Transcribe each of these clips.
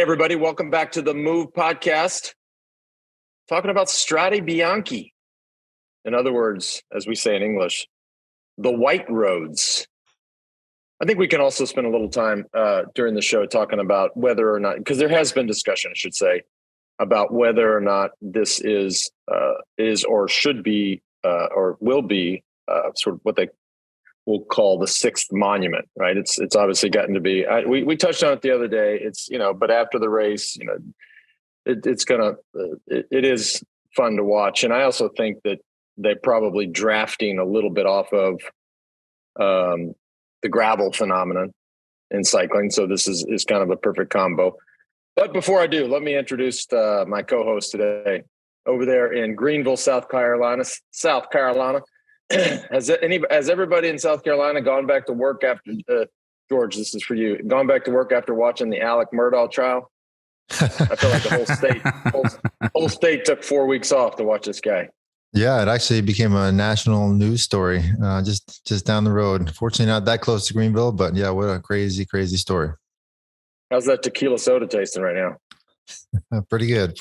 everybody. Welcome back to the Move podcast. Talking about Strade Bianche. In other words, as we say in English, the white roads. I think we can also spend a little time during the show talking about whether or not, because there has been discussion, I should say, about whether or not this is or should be or will be sort of what they will call the sixth monument, right? It's obviously gotten to be. We touched on it the other day. It's but after the race, it is fun to watch, and I also think that they're probably drafting a little bit off of the gravel phenomenon in cycling. So this is kind of a perfect combo. But before I do, let me introduce my co-host today over there in Greenville, South Carolina. Has everybody in South Carolina gone back to work after George? This is for you. Gone back to work after watching the Alec Murdaugh trial? I feel like the whole state took 4 weeks off to watch this guy. Yeah, it actually became a national news story just down the road. Fortunately, not that close to Greenville, but yeah, what a crazy story. How's that tequila soda tasting right now? Pretty good.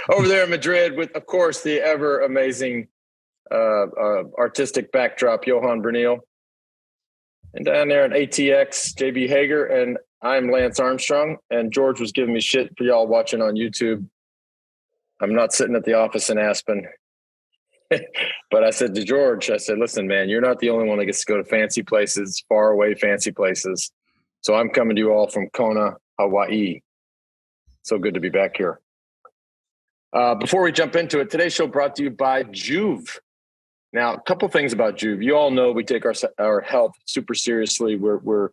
Over there in Madrid with, of course, the ever amazing artistic backdrop, Johan Brunel. And down there at ATX, JB Hager, and I'm Lance Armstrong. And George was giving me shit for y'all watching on YouTube. I'm not sitting at the office in Aspen. But I said to George, listen, man, you're not the only one that gets to go to fancy places, far away fancy places. So I'm coming to you all from Kona, Hawaii. So good to be back here. Before we jump into it, today's show brought to you by Juve. Now, a couple things about Juve. You all know we take our health super seriously. We're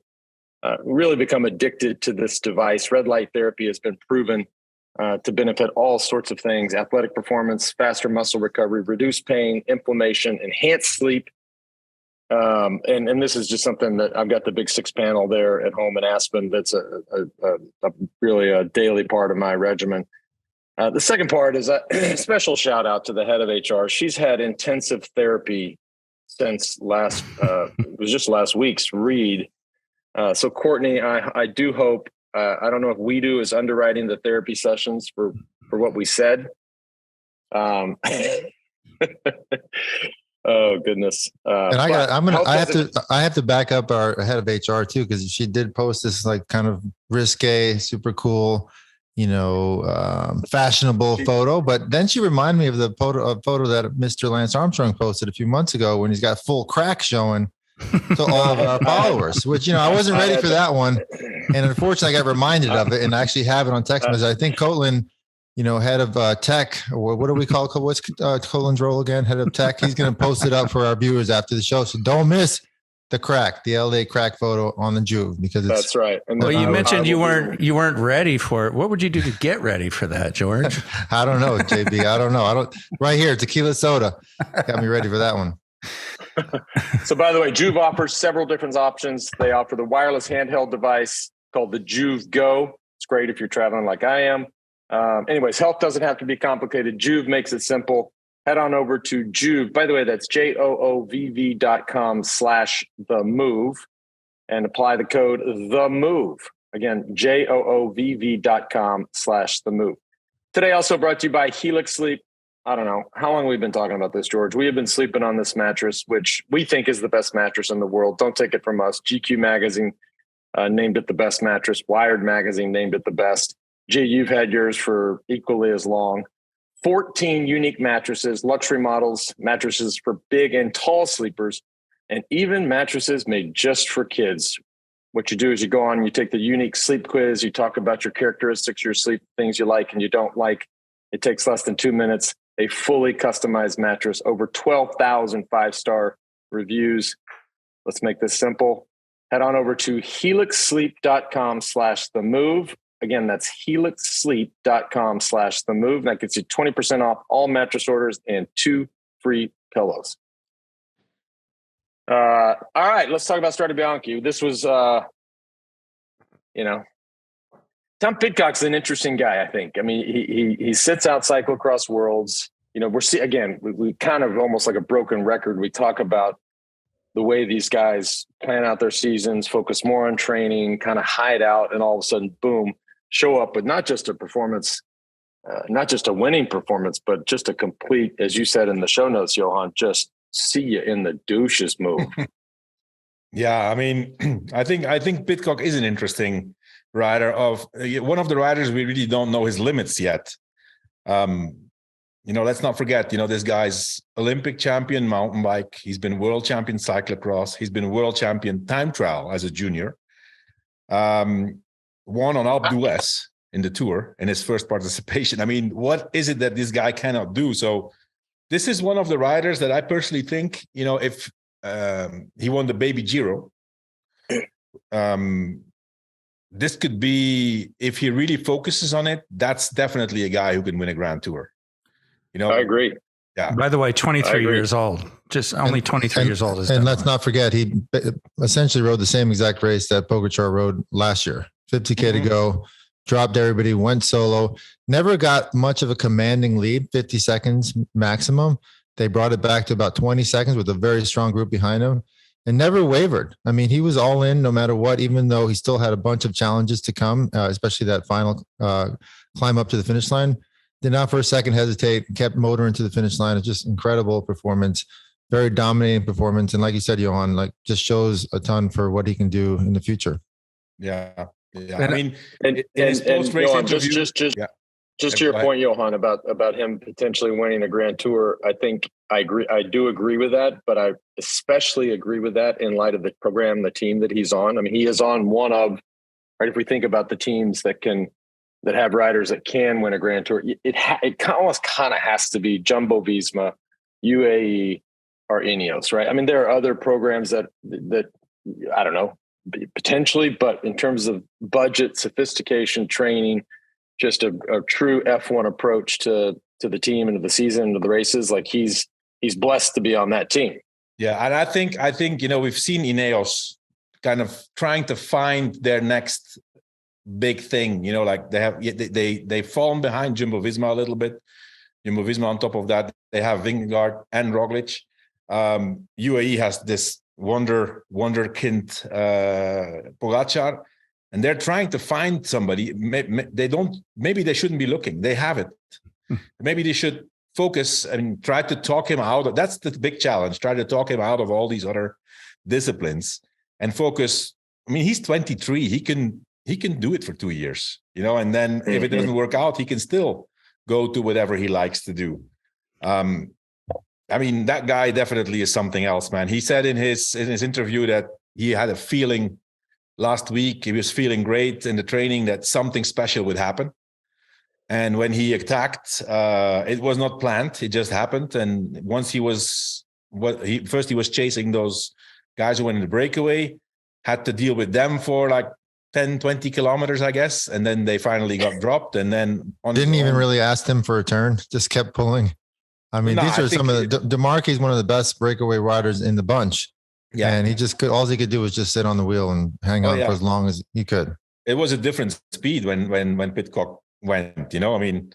really become addicted to this device. Red light therapy has been proven to benefit all sorts of things: athletic performance, faster muscle recovery, reduced pain, inflammation, enhanced sleep. And this is just something that I've got the big 6-panel there at home in Aspen. That's a really a daily part of my regimen. The second part is a special shout out to the head of HR. She's had intensive therapy since it was just last week's read. So Courtney, I do hope, I don't know if We Do is underwriting the therapy sessions for what we said. Oh goodness. And I have to back up our head of HR too, because she did post this like kind of risque, super cool, fashionable photo. But then she reminded me of the photo that Mr. Lance Armstrong posted a few months ago when he's got full crack showing to all of our followers, which, I wasn't ready for that one. And unfortunately, I got reminded of it and I actually have it on text message. I think Coatland, head of tech, or what do we call, what's Coatland's role again? Head of tech. He's going to post it up for our viewers after the show. So don't miss the LA crack photo on the Juve, because that's right. And you mentioned you weren't ready for it. What would you do to get ready for that, George? I don't know, JB. I don't know. Right here, tequila soda got me ready for that one. So by the way, Juve offers several different options. They offer the wireless handheld device called the Juve Go. It's great if you're traveling like I am. Anyways, health doesn't have to be complicated. Juve makes it simple. Head on over to Juve. By the way, that's JOOVV.com/TheMove and apply the code TheMove. Again, JOOVV.com/TheMove. Today also brought to you by Helix Sleep. I don't know how long we've been talking about this, George. We have been sleeping on this mattress, which we think is the best mattress in the world. Don't take it from us. GQ magazine named it the best mattress. Wired magazine named it the best. Gee, you've had yours for equally as long. 14 unique mattresses, luxury models, mattresses for big and tall sleepers, and even mattresses made just for kids. What you do is you go on, you take the unique sleep quiz, you talk about your characteristics, your sleep, things you like and you don't like. It takes less than 2 minutes. A fully customized mattress, over 12,000 five-star reviews. Let's make this simple. Head on over to helixsleep.com/TheMove. Again, that's helixsleep.com/TheMove. That gets you 20% off all mattress orders and 2 free pillows. All right, let's talk about Strade Bianche. This was, Tom Pidcock's an interesting guy, I think. I mean, he sits out cyclocross worlds. We kind of almost like a broken record. We talk about the way these guys plan out their seasons, focus more on training, kind of hide out, and all of a sudden, boom, show up with not just a performance, not just a winning performance, but just a complete, as you said in the show notes, Johan, just see you in the douches move. Yeah, I mean, I think Pidcock is an interesting rider. One of the riders we really don't know his limits yet. Let's not forget, this guy's Olympic champion mountain bike. He's been world champion cyclocross. He's been world champion time trial as a junior. Won on Alpe d'Huez in the Tour in his first participation. I mean, what is it that this guy cannot do? So this is one of the riders that I personally think, if he won the Baby Giro, this could be, if he really focuses on it, that's definitely a guy who can win a Grand Tour. I agree. Yeah. By the way, 23 years old, just only 23 years old. And let's not forget, he essentially rode the same exact race that Pogačar rode last year. 50K to go, dropped everybody, went solo, never got much of a commanding lead, 50 seconds maximum. They brought it back to about 20 seconds with a very strong group behind him and never wavered. I mean, he was all in no matter what, even though he still had a bunch of challenges to come, especially that final climb up to the finish line. Did not for a second hesitate, kept motoring to the finish line. It's just incredible performance, very dominating performance. And like you said, Johan, just shows a ton for what he can do in the future. Yeah. I mean, and Johan, just to your point, Johan, about him potentially winning a Grand Tour, I think I agree. I do agree with that, but I especially agree with that in light of the program, the team that he's on. I mean, he is on one of, right, if we think about the teams that have riders that can win a Grand Tour, it almost kind of has to be Jumbo-Visma, UAE, or Ineos, right? I mean, there are other programs that I don't know, potentially, but in terms of budget, sophistication, training, just a true F1 approach to the team and to the season and to the races, like he's blessed to be on that team. Yeah, and I think we've seen Ineos kind of trying to find their next big thing, like they've fallen behind Jumbo-Visma a little bit. Jumbo-Visma on top of that, they have Vingegaard and Roglic. UAE has this wonderkind Pogačar, and they're trying to find somebody. Maybe they shouldn't be looking. They have it. Maybe they should focus and try to talk him out. That's the big challenge. Try to talk him out of all these other disciplines and focus. I mean, he's 23. He can do it for 2 years, and then if it doesn't work out, he can still go to whatever he likes to do. I mean, that guy definitely is something else, man. He said in his interview that he had a feeling last week, he was feeling great in the training that something special would happen. And when he attacked, it was not planned. It just happened. And once he was chasing those guys who went in the breakaway, had to deal with them for like 10, 20 kilometers, I guess. And then they finally got dropped. And then didn't even really ask them for a turn, just kept pulling. I mean, these are some of the DeMarque is one of the best breakaway riders in the bunch. Yeah. And all he could do was just sit on the wheel and hang on for as long as he could. It was a different speed when Pidcock went, I mean,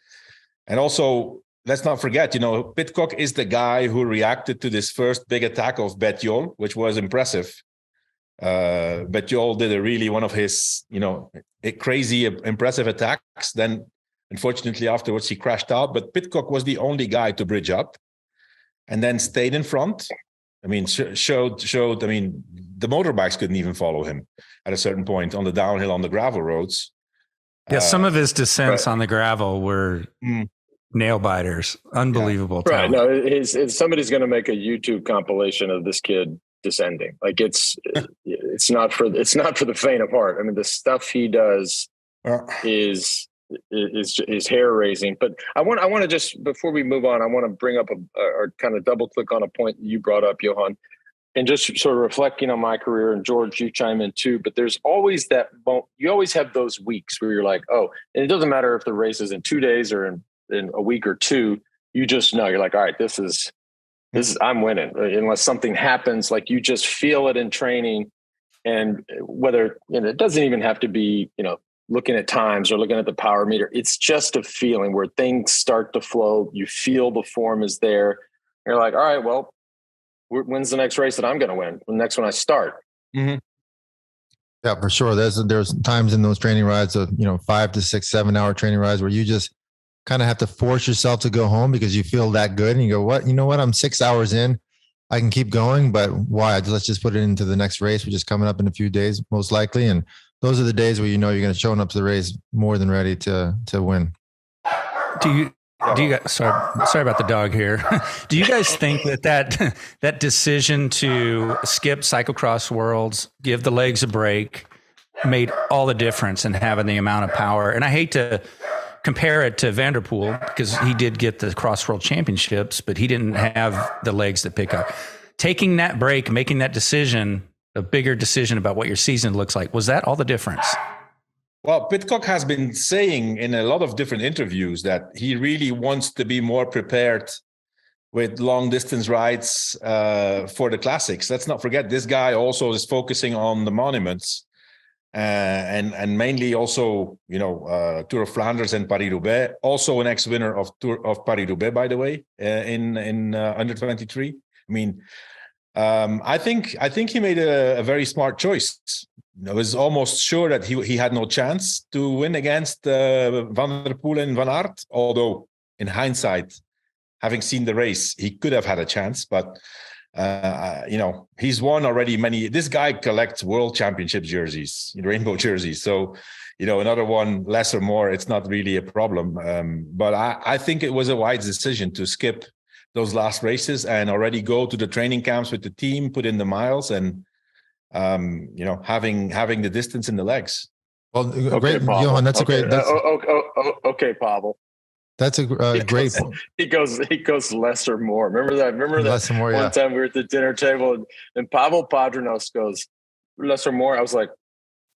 and also let's not forget, Pidcock is the guy who reacted to this first big attack of Bettiol, which was impressive. Bettiol did one of his, crazy, impressive attacks. Then, unfortunately, afterwards he crashed out. But Pidcock was the only guy to bridge up, and then stayed in front. I mean, showed. I mean, the motorbikes couldn't even follow him at a certain point on the downhill on the gravel roads. Yeah, some of his descents on the gravel were nail biters. Unbelievable. Yeah. Right. No, somebody's going to make a YouTube compilation of this kid descending. Like it's not for the faint of heart. I mean, the stuff he does is hair raising. But I want to just, before we move on, I want to bring up or kind of double click on a point you brought up, Johan, and just sort of reflecting on my career. And George, you chime in too. But there's always you always have those weeks where you're like, oh, and it doesn't matter if the race is in 2 days or in a week or two. You just know, you're like, all right, this is I'm winning, unless something happens. Like you just feel it in training, and whether it doesn't even have to be looking at times or looking at the power meter. It's just a feeling where things start to flow. You feel the form is there. You're like, all right, well, when's the next race that I'm going to win? The next one I start. Mm-hmm. Yeah, for sure. There's times in those training rides of 5 to 6, 7 hour training rides where you just kind of have to force yourself to go home because you feel that good, and you go, what? You know what? I'm 6 hours in. I can keep going, but why? Let's just put it into the next race, which is coming up in a few days, most likely. And those are the days where you're going to show up to the race more than ready to win. Do you sorry about the dog here. Do you guys think that decision to skip cyclocross worlds, give the legs a break, made all the difference in having the amount of power? And I hate to compare it to Van der Poel because he did get the cross world championships, but he didn't have the legs that Pidcock. Taking that break, making that decision, a bigger decision about what your season looks like, was that all the difference? Well, Pidcock has been saying in a lot of different interviews that he really wants to be more prepared with long distance rides for the classics. Let's not forget, this guy also is focusing on the monuments and mainly also, Tour of Flanders and Paris-Roubaix. Also an ex-winner of Paris-Roubaix, by the way, in under 23. I mean, I think he made a very smart choice. I was almost sure that he had no chance to win against Van der Poel and Van Aert, although in hindsight, having seen the race, he could have had a chance. But, he's won already many. This guy collects world championship jerseys, rainbow jerseys. So, another one, less or more, it's not really a problem. But I think it was a wise decision to skip those last races and already go to the training camps with the team, put in the miles, and having the distance in the legs. Well, great, Pavel. Johan. That's okay. a great. Okay, Pavel. That's a great. He goes less or more. Remember that less or more, one time we were at the dinner table and Pavel Padrinos goes less or more. I was like,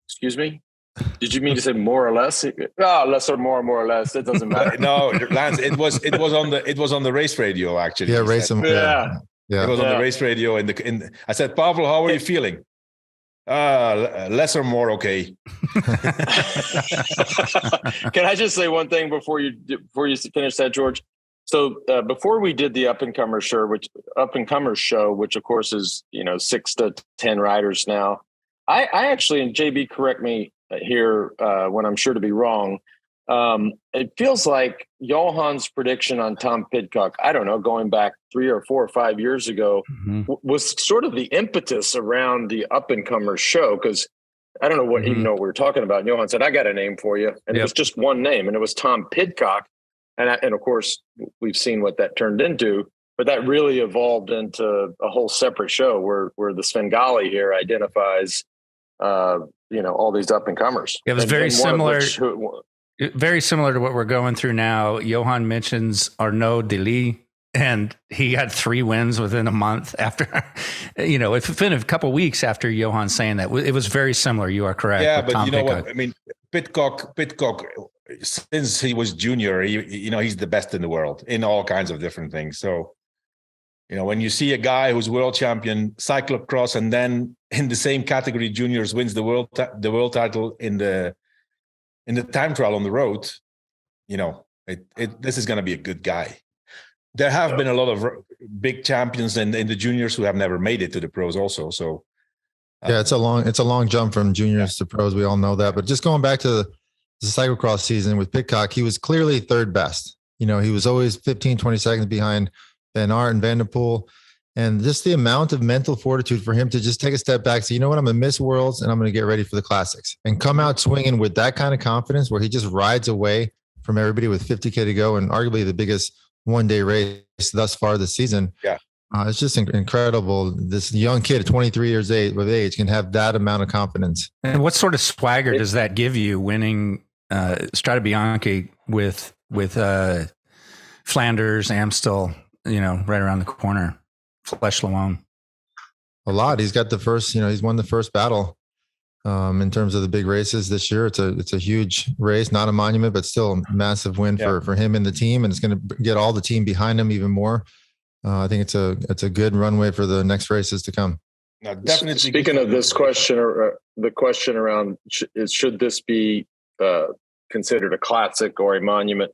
excuse me. Did you mean to say more or less? Less or more or less. It doesn't matter. No, Lance. It was on the race radio actually. Yeah, race. Yeah. It was on the race radio. I said, Pavel, how are you feeling? Less or more, okay. Can I just say one thing before you finish that, George? So before we did the Up and Comers show, which of course is 6 to 10 riders now, I actually, and JB, correct me here when I'm sure to be wrong. It feels like Johan's prediction on Tom Pidcock, I don't know, going back 3 or 4 or 5 years ago, was sort of the impetus around the Up and Comers show. Because I don't know what even know what we were talking about. And Johan said, "I got a name for you," and it was just one name, and it was Tom Pidcock. And of course, we've seen what that turned into. But that really evolved into a whole separate show where the Svengali here identifies, all these Up and Comers. It was very similar. Very similar to what we're going through now. Johan mentions Arnaud Delis, and he had 3 wins within a month after, it's been a couple of weeks after Johan saying that. It was very similar. You are correct. Yeah, but you know Pidcock. What? I mean, Pidcock, since he was junior, he's the best in the world in all kinds of different things. So, when you see a guy who's world champion cyclocross and then in the same category juniors wins the world title in the time trial on the road, this is going to be a good guy. There have been a lot of big champions in the juniors who have never made it to the pros also. So it's a long jump from juniors to pros. We all know that, but just going back to the cyclocross season with Pidcock, he was clearly third best. He was always 15, 20 seconds behind Van Aert and Van der Poel. And just the amount of mental fortitude for him to just take a step back, say, you know what, I'm going to miss Worlds and I'm going to get ready for the classics, and come out swinging with that kind of confidence where he just rides away from everybody with 50K to go and arguably the biggest one-day race thus far this season. Yeah. It's just incredible. This young kid at 23 years of age can have that amount of confidence. And what sort of swagger does that give you winning Strade Bianche with Flanders, Amstel, right around the corner? Flesh Lamont. A lot. He's got the first, he's won the first battle in terms of the big races this year. It's a huge race, not a monument, but still a massive win for him and the team. And it's going to get all the team behind him even more. I think it's a good runway for the next races to come. No, definitely. Speaking of this question, or the question around should this be considered a classic or a monument?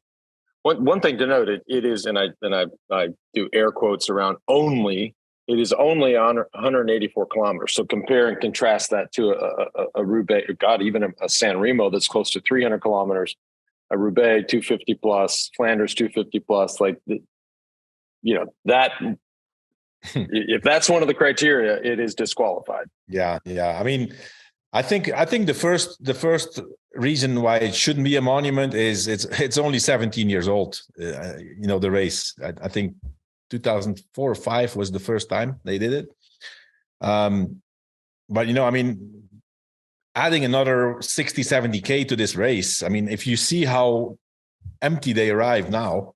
One thing to note, it is, and I do air quotes around only it is only on 184 kilometers. So compare and contrast that to a Roubaix, God, even a San Remo that's close to 300 kilometers, a Roubaix 250 plus, Flanders 250 plus. Like, that, if that's one of the criteria, it is disqualified. Yeah. I mean, I think the first reason why it shouldn't be a monument is it's only 17 years old. The race. I think 2004 or 5 was the first time they did it. But I mean, adding another 60, 70K to this race. I mean, if you see how empty they arrive now,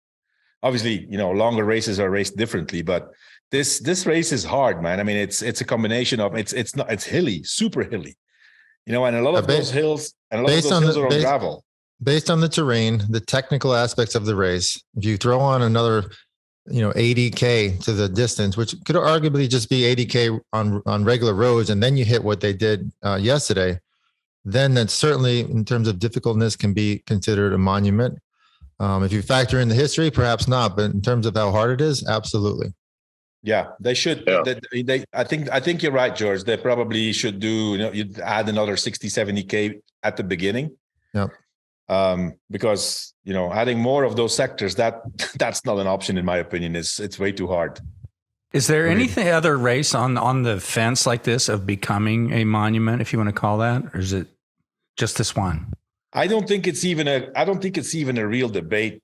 obviously, longer races are raced differently, but this race is hard, man. I mean, it's a combination of it's hilly, super hilly. And a lot of those hills are on gravel. Based on the terrain, the technical aspects of the race, if you throw on another, 80K to the distance, which could arguably just be 80K on regular roads, and then you hit what they did yesterday, then that certainly, in terms of difficultness, can be considered a monument. If you factor in the history, perhaps not, but in terms of how hard it is, absolutely. Yeah, they should. Yeah. I think you're right, George. They probably should do. You'd add another 60, 70K at the beginning. Yep. Because adding more of those sectors, that's not an option in my opinion. It's way too hard. Is there anything other race on the fence like this of becoming a monument, if you want to call that, or is it just this one? I don't think it's even a real debate.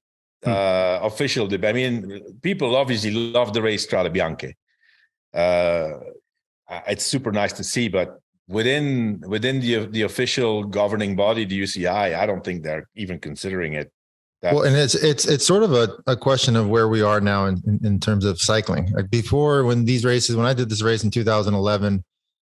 Official debate. I mean, people obviously love the race Strade Bianche. It's super nice to see, but within the official governing body, the UCI, I don't think they're even considering it. Well, and it's sort of a question of where we are now in terms of cycling. Like before, when I did this race in 2011,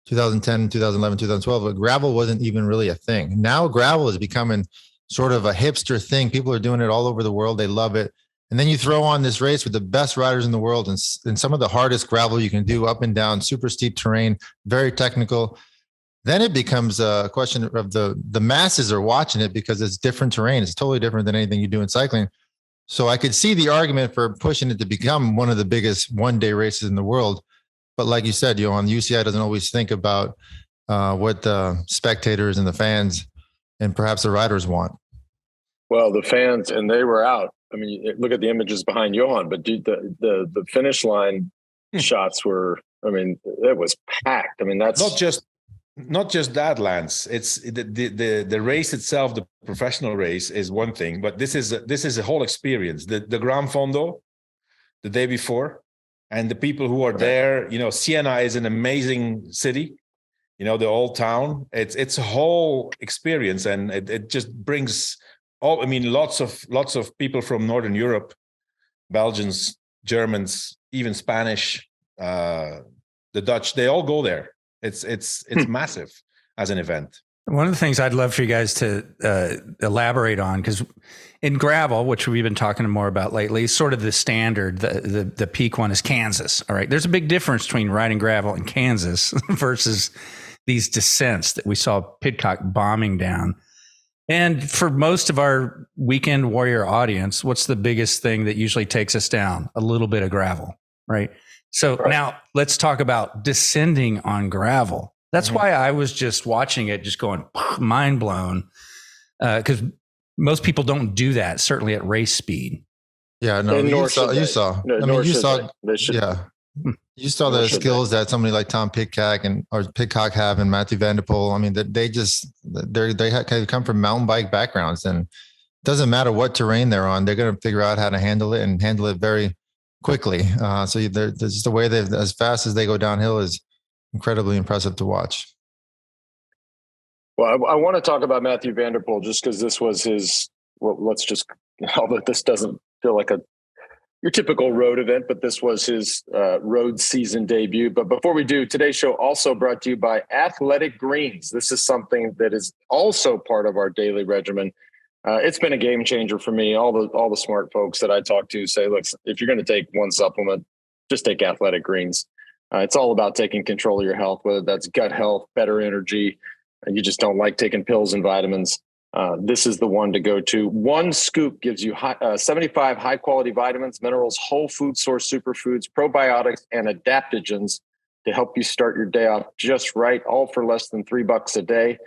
2010, 2011, 2012, gravel wasn't even really a thing. Now gravel is becoming sort of a hipster thing. People are doing it all over the world. They love it. And then you throw on this race with the best riders in the world and some of the hardest gravel you can do, up and down, super steep terrain, very technical. Then it becomes a question of the masses are watching it because it's different terrain. It's totally different than anything you do in cycling. So I could see the argument for pushing it to become one of the biggest one-day races in the world. But like you said, Johan, the UCI doesn't always think about what the spectators and the fans and perhaps the riders want. Well, the fans, and they were out. I mean, look at the images behind Johan, but dude, the finish line shots were, I mean, it was packed. I mean, that's not just that, Lance. It's the race itself, the professional race is one thing, but this is a whole experience. The Gran Fondo the day before, and the people who are there, Siena is an amazing city. The old town, it's a whole experience, and it just brings lots of people from Northern Europe, Belgians, Germans, even Spanish, the Dutch, they all go there. It's massive as an event. One of the things I'd love for you guys to elaborate on, because in gravel, which we've been talking more about lately, is sort of the standard, the peak one is Kansas. All right. There's a big difference between riding gravel in Kansas versus these descents that we saw Pidcock bombing down. And for most of our weekend warrior audience, what's the biggest thing that usually takes us down? A little bit of gravel, right? So Now let's talk about descending on gravel. That's why I was just watching it, just going mind blown, because most people don't do that, certainly at race speed. Yeah, no, you saw. They you saw the skills that somebody like Tom Pidcock or Pidcock have, and Mathieu van der Poel. I mean, they come from mountain bike backgrounds, and it doesn't matter what terrain they're on, they're going to figure out how to handle it and handle it very quickly. So there's just the way as fast as they go downhill is incredibly impressive to watch. Well, I want to talk about Mathieu van der Poel just because this was his. Well, although this doesn't feel like your typical road event, but this was his road season debut. But before we do, today's show also brought to you by Athletic Greens. This is something that is also part of our daily regimen. It's been a game changer for me. All the smart folks that I talk to say, look, if you're going to take one supplement, just take Athletic Greens. It's all about taking control of your health, whether that's gut health, better energy, and you just don't like taking pills and vitamins. this is the one to go to. One scoop gives you 75 high-quality vitamins, minerals, whole food source superfoods, probiotics, and adaptogens to help you start your day off just right, all for less than $3 a day.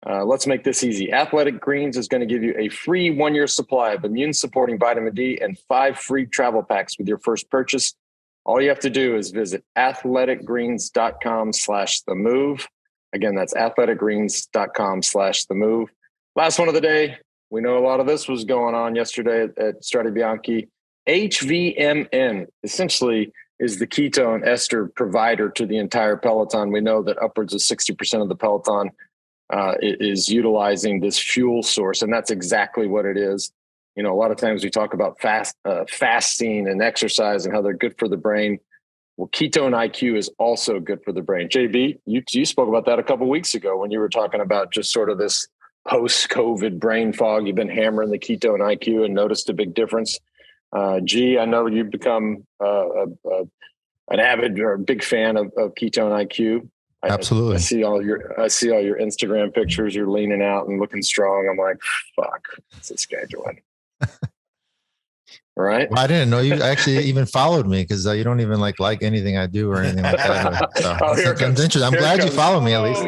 Let's make this easy. Athletic Greens is going to give you a free 1-year supply of immune-supporting vitamin D and 5 free travel packs with your first purchase. All you have to do is visit athleticgreens.com/themove. Again, that's athleticgreens.com/themove. Last one of the day. We know a lot of this was going on yesterday at Strade Bianche. HVMN essentially is the ketone ester provider to the entire peloton. We know that upwards of 60% of the peloton is utilizing this fuel source, and that's exactly what it is. You know, a lot of times we talk about fasting and exercise and how they're good for the brain. Well, Ketone IQ is also good for the brain. JB, you spoke about that a couple of weeks ago when you were talking about just sort of this post-COVID brain fog. You've been hammering the Ketone IQ and noticed a big difference. G, I know you've become an avid or a big fan of Ketone IQ. Absolutely. I see all your Instagram pictures. You're leaning out and looking strong. I'm like, fuck, what's this guy doing? Right? Well, I didn't know you actually even followed me because you don't even like anything I do or anything like that. So it's interesting. I'm glad you follow me at least.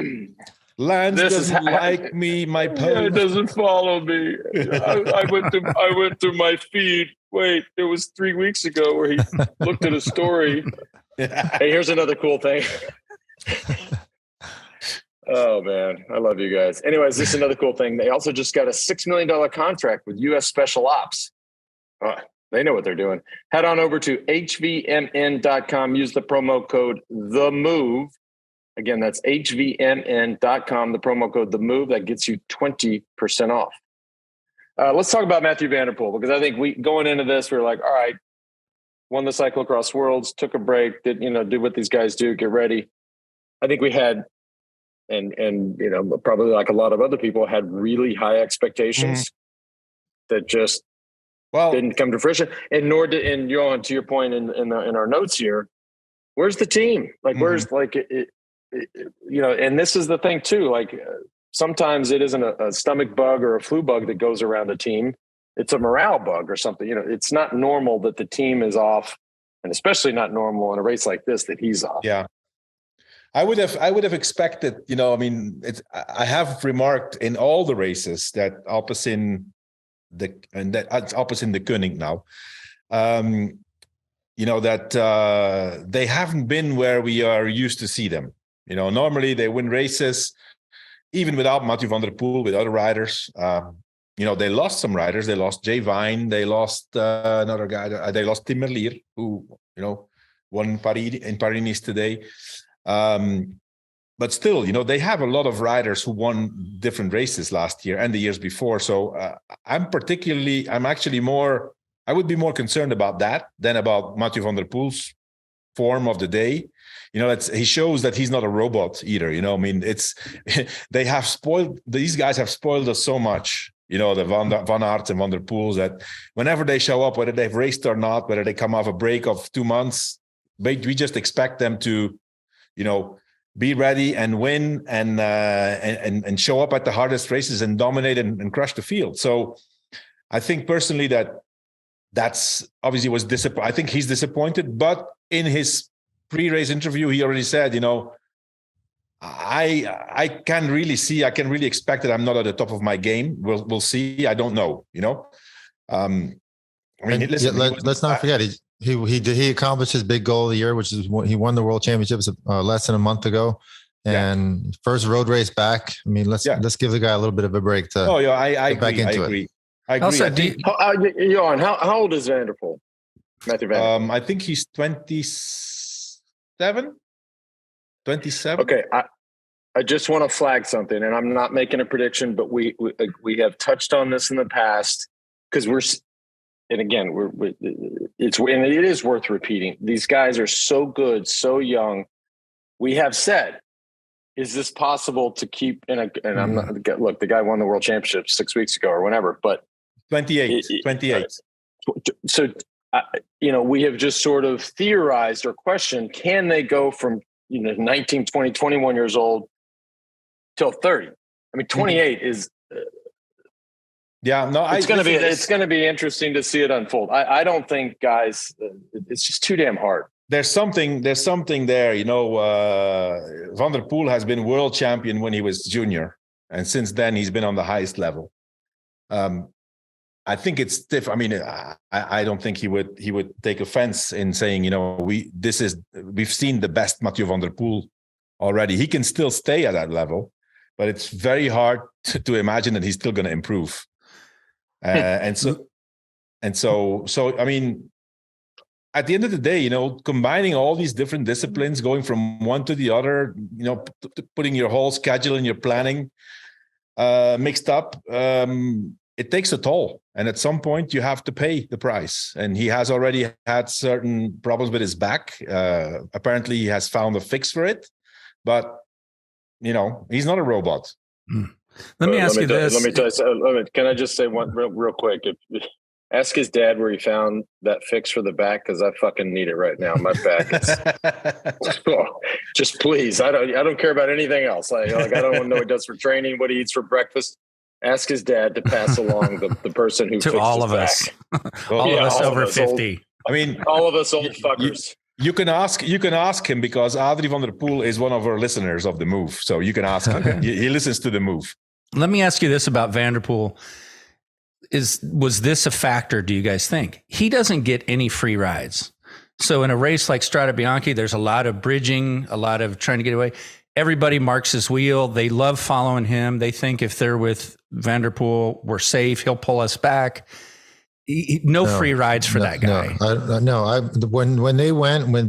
Lance doesn't like me. My post. Yeah, it doesn't follow me. I went to my feed. Wait, it was 3 weeks ago where he looked at a story. Hey, here's another cool thing. Oh man, I love you guys. Anyways, this is another cool thing. They also just got a $6 million contract with U.S. Special Ops. They know what they're doing. Head on over to hvmn.com. Use the promo code THEMOVE. Again, that's hvmn.com. The promo code THEMOVE. That gets you 20% off. Let's talk about Mathieu van der Poel, because I think going into this, we were like, all right, won the cyclocross worlds, took a break, did what these guys do, get ready. I think we had, and probably like a lot of other people, had really high expectations that just didn't come to fruition. And nor did, and Johan, to your point in our notes here, where's the team? Like, where's and this is the thing too, like sometimes it isn't a stomach bug or a flu bug that goes around a team. It's a morale bug or something. It's not normal that the team is off, and especially not normal in a race like this that he's off. Yeah. I would have expected, I have remarked in all the races that Alpecin, that's Alpecin the Koenig now, that they haven't been where we are used to see them. Normally they win races, even without Mathieu van der Poel, with other riders. They lost some riders. They lost Jay Vine. They lost another guy. They lost Tim Merlier, who, won Paris-Nice today. But still, they have a lot of riders who won different races last year and the years before. So I would be more concerned about that than about Mathieu van der Poel's form of the day. He shows that he's not a robot either. These guys have spoiled us so much. The Van Aert and Van der Poels, that whenever they show up, whether they've raced or not, whether they come off a break of 2 months, we just expect them to, be ready and win and show up at the hardest races and dominate and crush the field. So I think personally that's obviously was disappointed. I think he's disappointed, but in his pre-race interview, he already said, I can really expect that I'm not at the top of my game. We'll see. I don't know, let's not forget he accomplished his big goal of the year, which is he won the World Championships less than a month ago, and first road race back. Let's give the guy a little bit of a break to. Oh yeah, I agree. Also, Johan, how old is Van der Poel? Mathieu van der Poel. I think he's 27. Okay, I just want to flag something, and I'm not making a prediction, but we have touched on this in the past because it is worth repeating. These guys are so good, so young. We have said, is this possible to keep I'm not, look, the guy won the World Championship 6 weeks ago or whenever, but 28. So, we have just sort of theorized or questioned, can they go from, 19, 20, 21 years old till 30? 28 is Yeah, no, it's going to be interesting to see it unfold. I don't think, guys, it's just too damn hard. There's something there. You know, Van der Poel has been world champion when he was junior, and since then he's been on the highest level. I think it's different. I mean, I don't think he would take offense in saying, you know, we've seen the best Mathieu van der Poel already. He can still stay at that level, but it's very hard to imagine that he's still going to improve. And so I mean, at the end of the day, you know, combining all these different disciplines, going from one to the other, you know, putting your whole schedule and your planning mixed up, it takes a toll. And at some point you have to pay the price. And he has already had certain problems with his back. Apparently he has found a fix for it, but you know, he's not a robot. Let me ask you this. Let me tell you. Can I just say one real quick? Ask his dad where he found that fix for the back, because I fucking need it right now. My back is just please. I don't care about anything else. Like I don't want to know what he does for training, what he eats for breakfast. Ask his dad to pass along the person who to all of us, all of us over 50. I mean, all of us old fuckers. You can ask him, because Adrie van der Poel is one of our listeners of the Move. So you can ask him. He listens to the Move. Let me ask you this about Van der Poel. Was this a factor, do you guys think? He doesn't get any free rides. So in a race like Strade Bianche, there's a lot of bridging, a lot of trying to get away. Everybody marks his wheel. They love following him. They think if they're with Van der Poel, we're safe. He'll pull us back. No free rides for that guy. When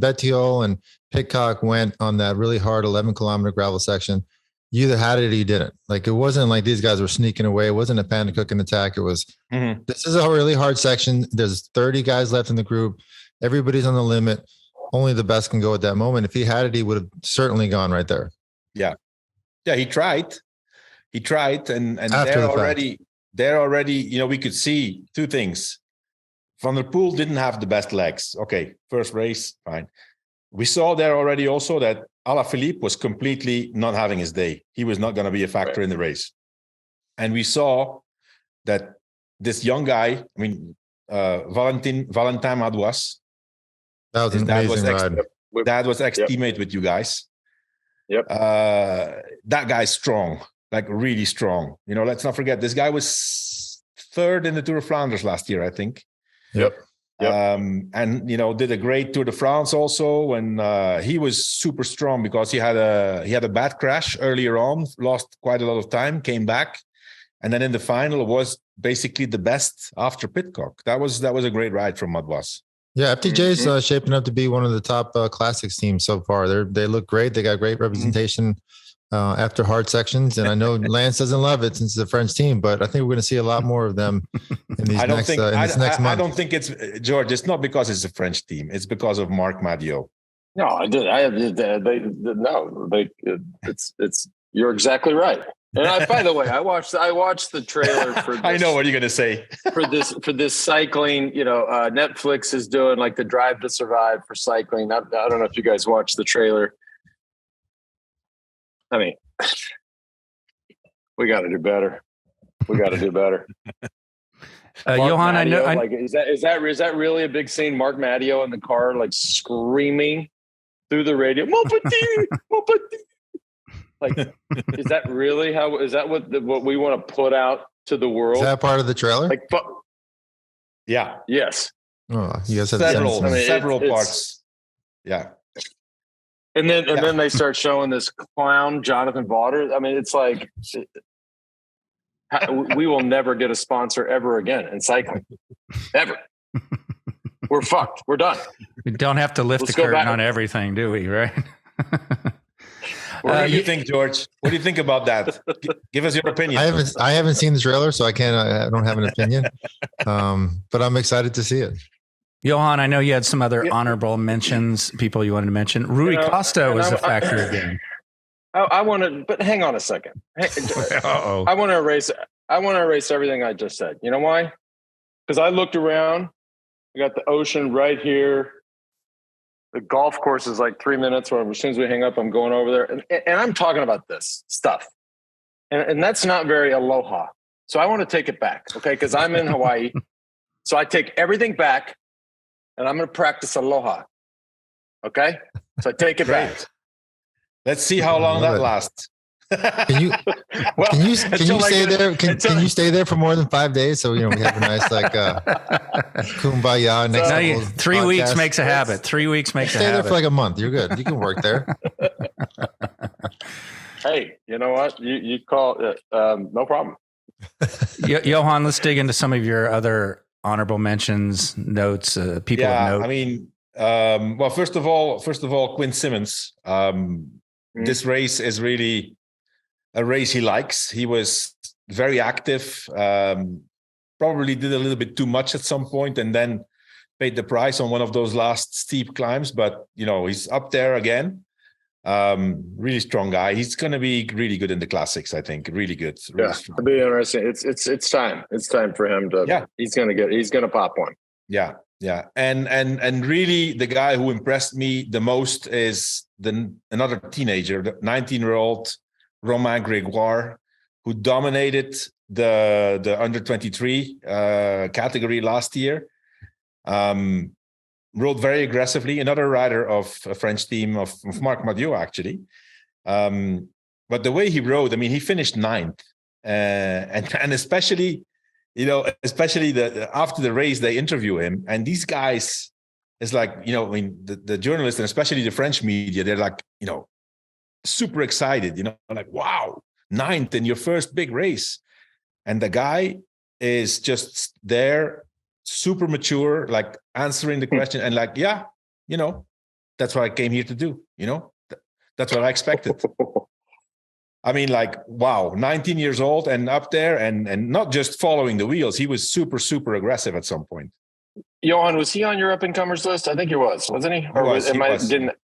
Mathieu and Pidcock went on that really hard 11-kilometer gravel section, you either had it or you didn't. Like, it wasn't like these guys were sneaking away. It wasn't a panic cooking attack. It was, This is a really hard section. There's 30 guys left in the group. Everybody's on the limit. Only the best can go at that moment. If he had it, he would have certainly gone right there. Yeah. Yeah. He tried. And they're already, you know, we could see two things. Van der Poel didn't have the best legs. Okay. First race. Fine. We saw there already also that Alaphilippe was completely not having his day. He was not going to be a factor in the race. And we saw that this young guy, I mean, Valentin Madouas, that was an amazing ride. Dad was ex-teammate with you guys. Yep. That guy's strong, like really strong. You know, let's not forget, this guy was third in the Tour of Flanders last year, I think. Yep. And you know, did a great Tour de France also, and he was super strong because he had a bad crash earlier on, lost quite a lot of time, came back, and then in the final was basically the best after Pidcock. That was a great ride from Madouas. Yeah, FDJ's shaping up to be one of the top classics teams so far. They look great. They got great representation after hard sections, and I know Lance doesn't love it since it's a French team, but I think we're going to see a lot more of them in these next month. I don't think it's George. It's not because it's a French team. It's because of Marc Mathieu. No, it's. You're exactly right. And by the way, I watched the trailer for this, I know what you're going to say. for this cycling, you know, Netflix is doing like the Drive to Survive for cycling. I don't know if you guys watched the trailer. I mean, we got to do better. Johan, I know. Like, is that really a big scene? Marc Mathieu in the car, like screaming through the radio, "Mon petit, mon petit." Like, is that really what we want to put out to the world? Is that part of the trailer? Like, yeah. Yes. Oh, you guys have several parts. Yeah. And then they start showing this clown, Jonathan Vaughters. I mean, it's like, we will never get a sponsor ever again in cycling. Ever. We're fucked. We're done. We don't have to lift the curtain on everything, do we? Right? What do you think, George? What do you think about that? Give us your opinion. I haven't seen the trailer, so I don't have an opinion. But I'm excited to see it. Johan, I know you had some other honorable mentions, people you wanted to mention. Rui Costa was a factor again. I want to, but hang on a second. Uh-oh. I want to erase everything I just said. You know why? Because I looked around. We got the ocean right here. The golf course is like 3 minutes. Where as soon as we hang up, I'm going over there, and I'm talking about this stuff, and that's not very aloha. So I want to take it back, okay? Because I'm in Hawaii. So I take everything back, and I'm going to practice aloha, okay? So I take it back. Let's see how long that lasts. Can you stay there? Can you stay there for more than 5 days? So we have a nice kumbaya next. No, 3 weeks makes a habit. 3 weeks makes a habit. Stay there for like a month. You're good. You can work there. Hey, you know what? You call it no problem. Johan, let's dig into some of your other honorable mentions, notes, people of note. I mean, well, first of all, Quinn Simmons. This race is really a race he likes. He was very active, probably did a little bit too much at some point and then paid the price on one of those last steep climbs. But, he's up there again. Really strong guy. He's going to be really good in the classics, I think. Really good. Really strong. It'll be interesting. It's time. It's time for him to. Yeah. He's going to pop one. Yeah. Yeah. And really the guy who impressed me the most is another teenager, the 19-year-old Romain Grégoire, who dominated the under 23 category last year. Rode very aggressively. Another rider of a French team of Marc Mathieu, actually. But the way he rode, I mean, he finished ninth, and especially after the race, they interview him, and these guys, it's like, I mean, the journalists and especially the French media, they're like, super excited, like, wow, ninth in your first big race. And the guy is just there, super mature, like answering the question and like, yeah, that's what I came here to do. That's what I expected. I mean, like, wow, 19 years old and up there and not just following the wheels. He was super, super aggressive at some point. Johan, was he on your up-and-comers list? I think he was, wasn't he?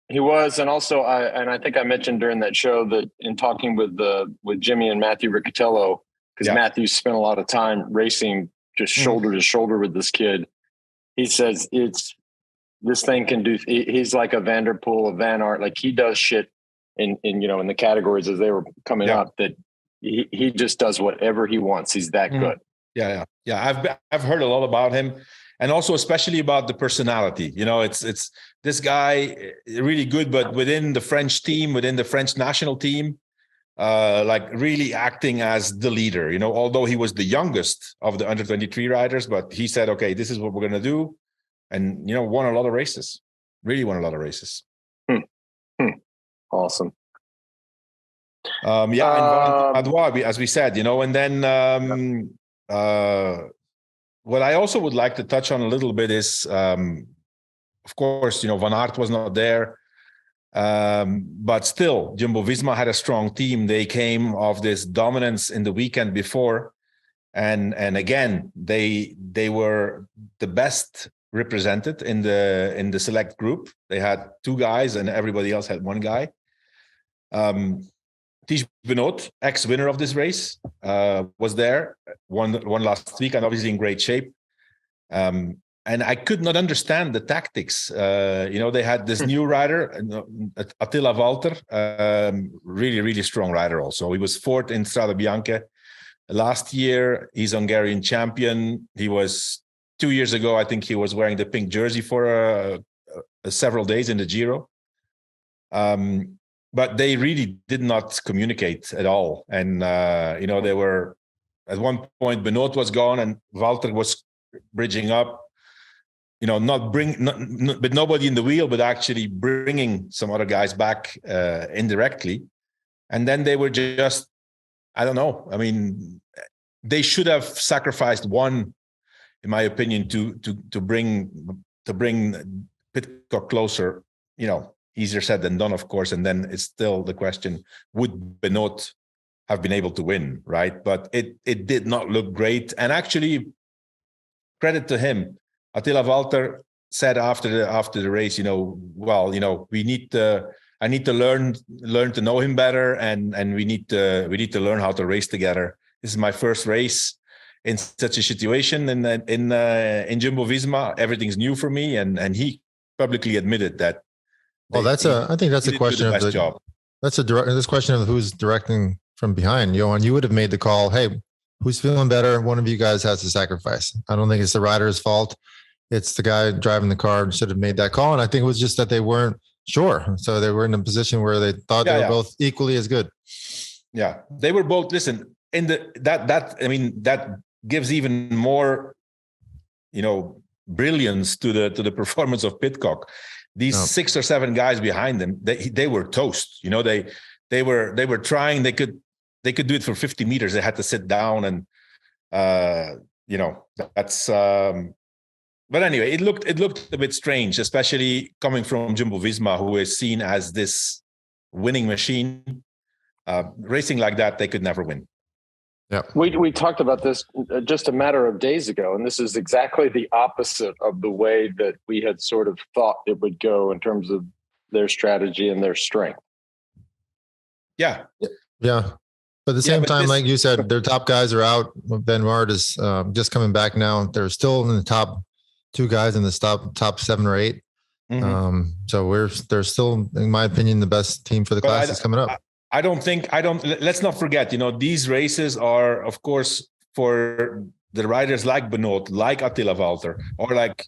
He was. And also, I think I mentioned during that show that in talking with Jimmy and Mathieu Riccatello, because Mathieu spent a lot of time racing just shoulder to shoulder with this kid. He says this thing can do. He's like a Van der Poel, a Van Aert. Like he does shit in the categories as they were coming up that he just does whatever he wants. He's that good. Yeah. I've heard a lot about him. And also, especially about the personality, it's this guy really good, but within the French team, within the French national team, like really acting as the leader, although he was the youngest of the under 23 riders, but he said, okay, this is what we're going to do. And, won a lot of races, really won a lot of races. Awesome. And Adwa, as we said, and then, what I also would like to touch on a little bit is, of course, Van Aert was not there, but still, Jumbo-Visma had a strong team. They came off this dominance in the weekend before, and again, they were the best represented in the select group. They had two guys, and everybody else had one guy. Tish Benoot, ex-winner of this race, was there, won last week, and obviously in great shape. And I could not understand the tactics. They had this new rider, Attila Valter, really, really strong rider also. He was fourth in Strade Bianche last year. He's Hungarian champion. He was 2 years ago, I think he was wearing the pink jersey for several days in the Giro. But they really did not communicate at all. And, they were, at one point, Benoot was gone and Valter was bridging up, but nobody in the wheel, but actually bringing some other guys back indirectly. And then they were just, I don't know. I mean, they should have sacrificed one, in my opinion, to bring Pidcock closer, easier said than done, of course. And then it's still the question, would Benoot have been able to win, right? But it did not look great. And actually, credit to him, Attila Valter said after the race, I need to learn to know him better, and we need to learn how to race together. This is my first race in such a situation in Jumbo-Visma. Everything's new for me, and he publicly admitted that. Well, I think that's a question of the job. That's this question of who's directing from behind. Johan, you would have made the call. Hey, who's feeling better? One of you guys has to sacrifice. I don't think it's the rider's fault. It's the guy driving the car and should have made that call. And I think it was just that they weren't sure. So they were in a position where they thought they were both equally as good. Yeah, they were both. Listen, in that gives even more, brilliance to the performance of Pidcock. These 6 or 7 guys behind them, they were toast. They were trying. They could do it for 50 meters. They had to sit down, and that's. But anyway, it looked a bit strange, especially coming from Jumbo-Visma, who is seen as this winning machine. Racing like that, they could never win. Yeah, we talked about this just a matter of days ago, and this is exactly the opposite of the way that we had sort of thought it would go in terms of their strategy and their strength. Yeah. But at the same time, like you said, their top guys are out. Ben Ward is just coming back now. They're still in the top 2 guys in the top 7 or 8. Mm-hmm. So they're still, in my opinion, the best team for the class is coming up. Let's not forget, these races are, of course, for the riders like Benoit, like Attila Valter, or like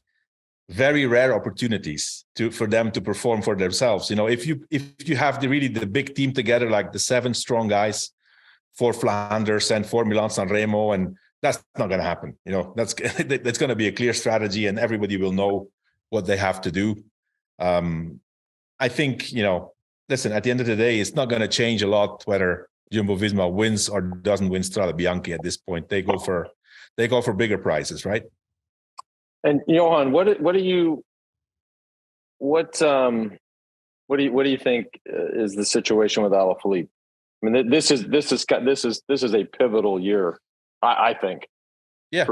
very rare opportunities for them to perform for themselves. If you have the big team together, like the 7 strong guys for Flanders and for Milan-San Remo, and that's not going to happen. That's going to be a clear strategy, and everybody will know what they have to do. I think, listen, at the end of the day, it's not going to change a lot whether Jumbo-Visma wins or doesn't win Strade Bianche at this point. They go for bigger prizes, right? And Johan, what do you think is the situation with Alaphilippe? I mean, this is a pivotal year, I think. Yeah,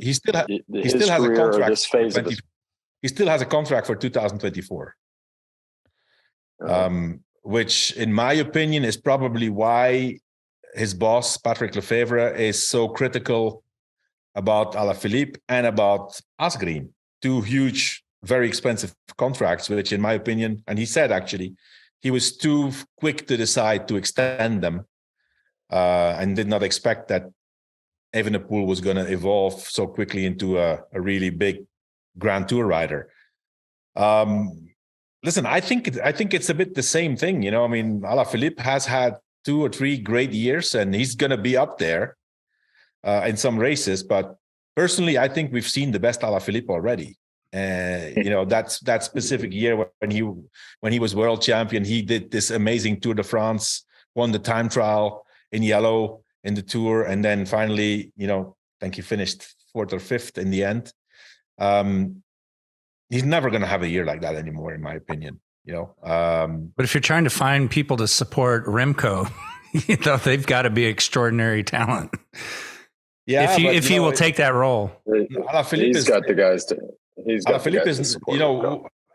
he still has a contract. This phase he still has a contract for 2024. Which, in my opinion, is probably why his boss, Patrick Lefevre, is so critical about Alaphilippe and about Asgreen. 2 huge, very expensive contracts, which, in my opinion, and he said actually, he was too quick to decide to extend them and did not expect that Evenepoel was going to evolve so quickly into a really big Grand Tour rider. Listen, I think it's a bit the same thing. Alaphilippe has had 2 or 3 great years, and he's going to be up there in some races. But personally, I think we've seen the best Alaphilippe already. That specific year when he was world champion, he did this amazing Tour de France, won the time trial in yellow in the Tour, and then finally, I think he finished 4th or 5th in the end. He's never going to have a year like that anymore, in my opinion. But if you're trying to find people to support Remco, they've got to be extraordinary talent. Yeah, if he will take that role, Alaphilippe got the guys to. Alaphilippe is,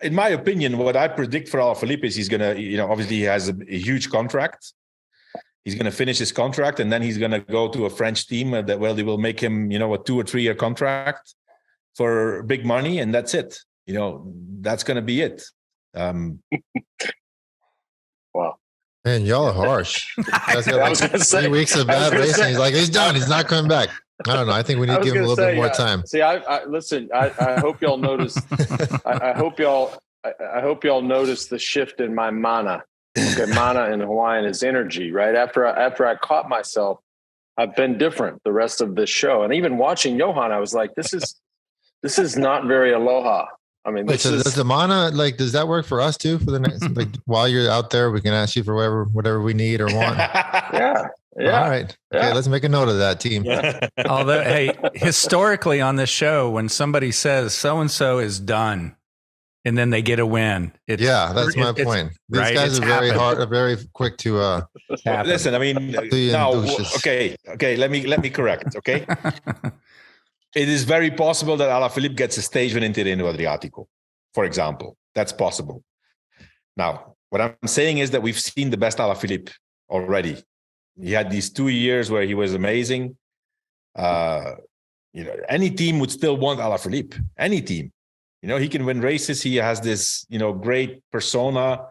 in my opinion, what I predict for Alaphilippe is he's going to, obviously he has a huge contract. He's going to finish his contract, and then he's going to go to a French team they will make him, a 2 or 3 year contract for big money, and that's it. That's going to be it. Wow. Man, y'all are harsh. I was going to say 3 weeks of bad racing. He's like, he's done. He's not coming back. I don't know. I think we need to give him a little bit more time. See, listen. I hope y'all notice. I hope y'all notice the shift in my mana. Okay, mana in Hawaiian is energy. Right after I caught myself, I've been different the rest of this show, and even watching Johan, I was like, this is not very aloha. I mean, does the mana, does that work for us too? For the next, while you're out there, we can ask you for whatever we need or want. Yeah. All right. Okay, let's make a note of that, team. Although, hey, historically on this show, when somebody says so-and-so is done and then they get a win. That's my point. These guys are very quick to listen, I mean, okay, let me correct, okay? It is very possible that Alaphilippe gets a stage win in Tirreno Adriatico, for example. That's possible. Now, what I'm saying is that we've seen the best Alaphilippe already. He had these 2 years where he was amazing. Any team would still want Alaphilippe. Any team. He can win races. He has this, great persona.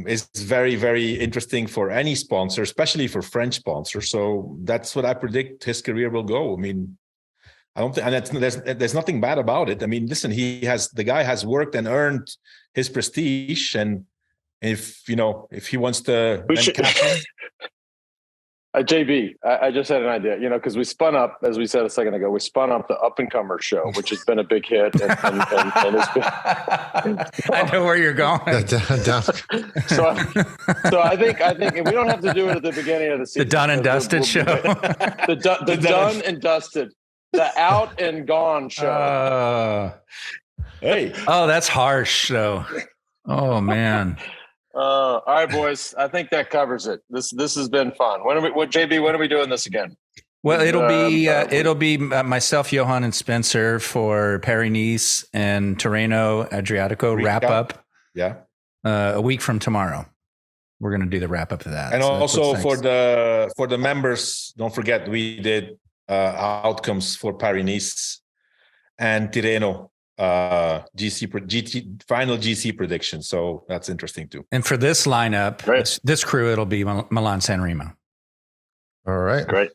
is very, very interesting for any sponsor, especially for French sponsors. So that's what I predict his career will go. I mean, I don't think, and there's nothing bad about it. I mean, listen, the guy has worked and earned his prestige, and if he wants to, JB, I just had an idea, because we spun up, as we said a second ago, we spun up the Up and Comer show, which has been a big hit. And it's been, I know where you're going. So I think and we don't have to do it at the beginning of the season. The done and dusted show. The done and dusted. The out and gone show. Hey. Oh, that's harsh, though. Oh, man. All right, boys. I think that covers it. This has been fun. JB, when are we doing this again? Well, it'll be myself, Johan, and Spencer for Paris-Nice and Tirreno Adriatico wrap up. Yeah, a week from tomorrow, we're going to do the wrap up of that. And also for the members, don't forget we did outcomes for Paris-Nice and Tirreno. Final GC prediction, so that's interesting too. And for this lineup, this crew, it'll be Milan San Remo. All right, great.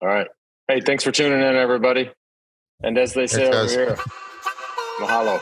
All right, hey, thanks for tuning in, everybody. And as they say over here, mahalo.